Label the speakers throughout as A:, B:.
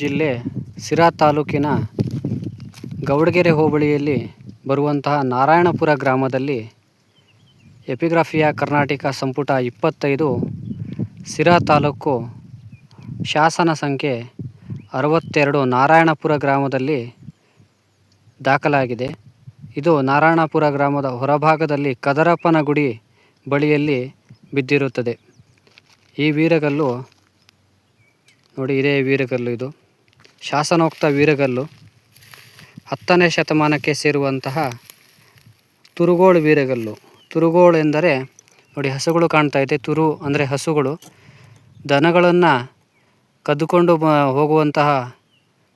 A: ಜಿಲ್ಲೆ ಸಿರಾ ತಾಲೂಕಿನ ಗೌಡಗೆರೆ ಹೋಬಳಿಯಲ್ಲಿ ಬರುವಂತಹ ನಾರಾಯಣಪುರ ಗ್ರಾಮದಲ್ಲಿ ಎಪಿಗ್ರಾಫಿಯಾ ಕರ್ನಾಟಕ ಸಂಪುಟ 25 ಸಿರಾ ತಾಲೂಕು ಶಾಸನ ಸಂಖ್ಯೆ 62 ನಾರಾಯಣಪುರ ಗ್ರಾಮದಲ್ಲಿ ದಾಖಲಾಗಿದೆ. ಇದು ನಾರಾಯಣಪುರ ಗ್ರಾಮದ ಹೊರಭಾಗದಲ್ಲಿ ಕದರಪ್ಪನ ಗುಡಿ ಬಳಿಯಲ್ಲಿ ಬಿದ್ದಿರುತ್ತದೆ. ಈ ವೀರಗಲ್ಲು ನೋಡಿ, ಇದೇ ವೀರಗಲ್ಲು. ಇದು ಶಾಸನೋಕ್ತ ವೀರಗಲ್ಲು. 10ನೇ ಶತಮಾನಕ್ಕೆ ಸೇರುವಂತಹ ತುರುಗೋಳು ವೀರಗಲ್ಲು. ತುರುಗೋಳು ಎಂದರೆ ನೋಡಿ, ಹಸುಗಳು ಕಾಣ್ತಾ ಇದೆ. ತುರು ಅಂದರೆ ಹಸುಗಳು. ದನಗಳನ್ನು ಕದ್ದುಕೊಂಡು ಹೋಗುವಂತಹ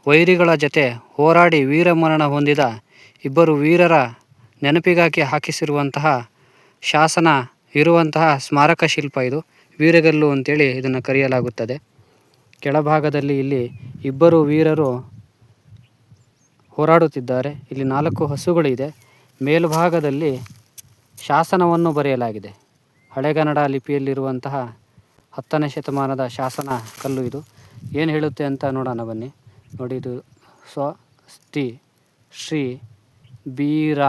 A: ವೈರಿಗಳ ಜೊತೆ ಹೋರಾಡಿ ವೀರಮರಣ ಹೊಂದಿದ ಇಬ್ಬರು ವೀರರ ನೆನಪಿಗಾಗಿ ಹಾಕಿಸಿರುವಂತಹ ಶಾಸನ ಇರುವಂತಹ ಸ್ಮಾರಕ ಶಿಲ್ಪ ಇದು. ವೀರಗಲ್ಲು ಅಂತೇಳಿ ಇದನ್ನು ಕರೆಯಲಾಗುತ್ತದೆ. ಕೆಳಭಾಗದಲ್ಲಿ ಇಲ್ಲಿ ಇಬ್ಬರು ವೀರರು ಹೋರಾಡುತ್ತಿದ್ದಾರೆ. ಇಲ್ಲಿ 4 ಹಸುಗಳಿದೆ. ಮೇಲ್ಭಾಗದಲ್ಲಿ ಶಾಸನವನ್ನು ಬರೆಯಲಾಗಿದೆ. ಹಳೆಗನ್ನಡ ಲಿಪಿಯಲ್ಲಿರುವಂತಹ 10ನೇ ಶತಮಾನದ ಶಾಸನ ಕಲ್ಲು ಇದು. ಏನು ಹೇಳುತ್ತೆ ಅಂತ ನೋಡೋಣ ಬನ್ನಿ. ನೋಡಿ, ಇದು ಸ್ವಸ್ತಿ ಶ್ರೀ ಬೀರ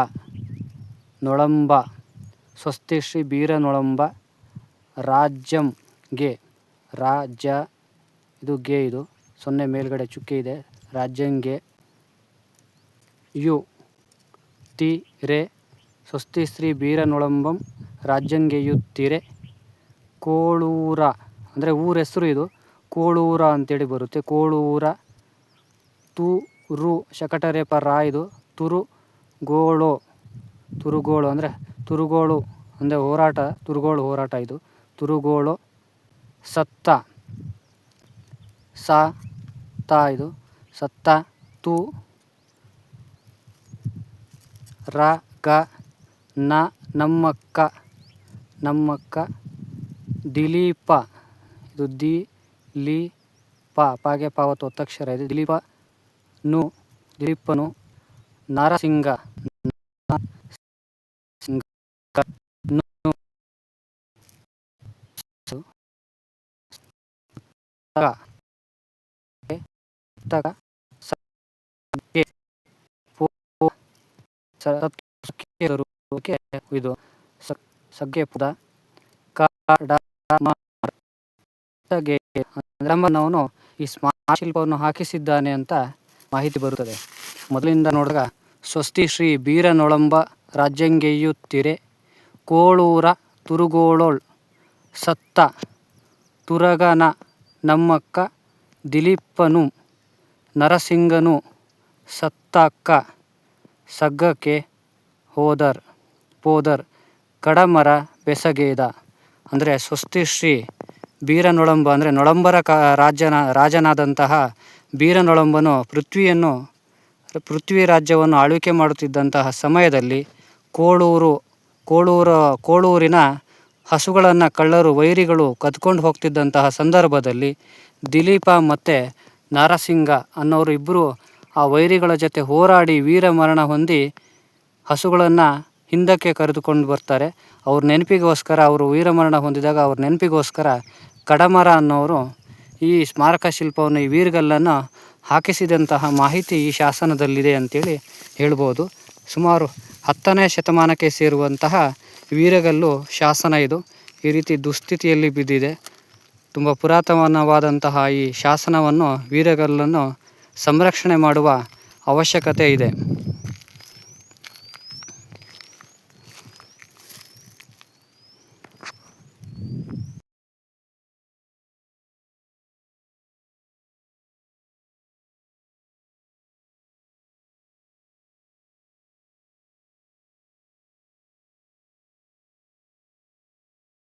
A: ನೊಳಂಬ ಸ್ವಸ್ತಿ ಶ್ರೀ ಬೀರ ನೊಳಂಬ ರಾಜ್ಯಂಗೆ ರಾಜ್ಯ ಇದು ಗೆ, ಇದು 0 ಮೇಲ್ಗಡೆ ಚುಕ್ಕೆ ಇದೆ. ರಾಜ್ಯಂಗೆ ಯು ತಿರೆ ಸ್ವಸ್ತಿ ಶ್ರೀ ಬೀರನೊಳಂಬಂ ರಾಜ್ಯಂಗೆಯುತ್ತಿರೆ ಕೋಳೂರ ಅಂದರೆ ಊರ ಹೆಸರು ಇದು. ಕೋಳೂರ ಅಂತೇಳಿ ಬರುತ್ತೆ. ಕೋಳೂರ ತುರು ಶಕಟರೆ ರಾ ಇದು ತುರುಗೋಳು. ತುರುಗೋಳು ಅಂದರೆ ತುರುಗೋಳು ಅಂದರೆ ಹೋರಾಟ. ತುರುಗೋಳು ಹೋರಾಟ ಇದು. ತುರುಗೋಳು ಸತ್ತ ಸ ತ ಇದು ಸತ್ತ ತು ರ ಗ ನ ನಮ್ಮಕ್ಕ ದಿಲೀಪ ಇದು ದಿ ಲಿ ಪಾಗೆ ಪಾವತ್ತು ಒತ್ತಕ್ಷರ ಇದೆ. ದಿಲೀಪನು ನರಸಿಂಗ ಇದು ಸಗ್ಗೆ ಪದ ಅವನು ಈ ಸ್ಮಾರಕ ಶಿಲ್ಪವನ್ನು ಹಾಕಿಸಿದ್ದಾನೆ ಅಂತ ಮಾಹಿತಿ ಬರುತ್ತದೆ. ಮೊದಲಿಂದ ನೋಡಿದಾಗ ಸ್ವಸ್ತಿ ಶ್ರೀ ಬೀರನೊಳಂಬ ರಾಜ್ಯಂಗೆಯುತ್ತಿರೆ ಕೋಳೂರ ತುರುಗೋಳೋಳ್ ಸತ್ತ ತುರಗನ ನಮ್ಮಕ್ಕ ದಿಲೀಪನು ನರಸಿಂಗನು ಸತ್ತಕ್ಕ ಸಗ್ಗಕ್ಕೆ ಪೋದರ್ ಕಡಮರ ಬೆಸಗೇದ. ಅಂದರೆ ಸ್ವಸ್ತಿ ಶ್ರೀ ಬೀರನೊಳಂಬ ಅಂದರೆ ನೊಳಂಬರ ರಾಜನಾದಂತಹ ಬೀರನೊಳಂಬನು ಪೃಥ್ವಿ ರಾಜ್ಯವನ್ನು ಆಳ್ವಿಕೆ ಮಾಡುತ್ತಿದ್ದಂತಹ ಸಮಯದಲ್ಲಿ ಕೋಳೂರಿನ ಹಸುಗಳನ್ನು ಕಳ್ಳರು ವೈರಿಗಳು ಕದ್ಕೊಂಡು ಹೋಗ್ತಿದ್ದಂತಹ ಸಂದರ್ಭದಲ್ಲಿ ದಿಲೀಪ ಮತ್ತು ನರಸಿಂಗ ಅನ್ನೋರು ಇಬ್ಬರು ಆ ವೈರಿಗಳ ಜೊತೆ ಹೋರಾಡಿ ವೀರಮರಣ ಹೊಂದಿ ಹಸುಗಳನ್ನು ಹಿಂದಕ್ಕೆ ಕರೆದುಕೊಂಡು ಬರ್ತಾರೆ. ಅವ್ರ ನೆನಪಿಗೋಸ್ಕರ, ಅವರು ವೀರಮರಣ ಹೊಂದಿದಾಗ ಅವ್ರ ನೆನಪಿಗೋಸ್ಕರ ಕಡಮರ ಅನ್ನೋರು ಈ ಸ್ಮಾರಕ ಶಿಲ್ಪವನ್ನು, ಈ ವೀರಗಲ್ಲನ್ನು ಹಾಕಿಸಿದಂತಹ ಮಾಹಿತಿ ಈ ಶಾಸನದಲ್ಲಿದೆ ಅಂತೇಳಿ ಹೇಳ್ಬೋದು. ಸುಮಾರು 10ನೇ ಶತಮಾನಕ್ಕೆ ಸೇರುವಂತಹ ವೀರಗಲ್ಲು ಶಾಸನ ಇದು. ಈ ರೀತಿ ದುಸ್ಥಿತಿಯಲ್ಲಿ ಬಿದ್ದಿದೆ. ತುಂಬ ಪುರಾತನವಾದಂತಹ ಈ ಶಾಸನವನ್ನು, ವೀರಗಲ್ಲನ್ನು ಸಂರಕ್ಷಣೆ ಮಾಡುವ ಅವಶ್ಯಕತೆ ಇದೆ.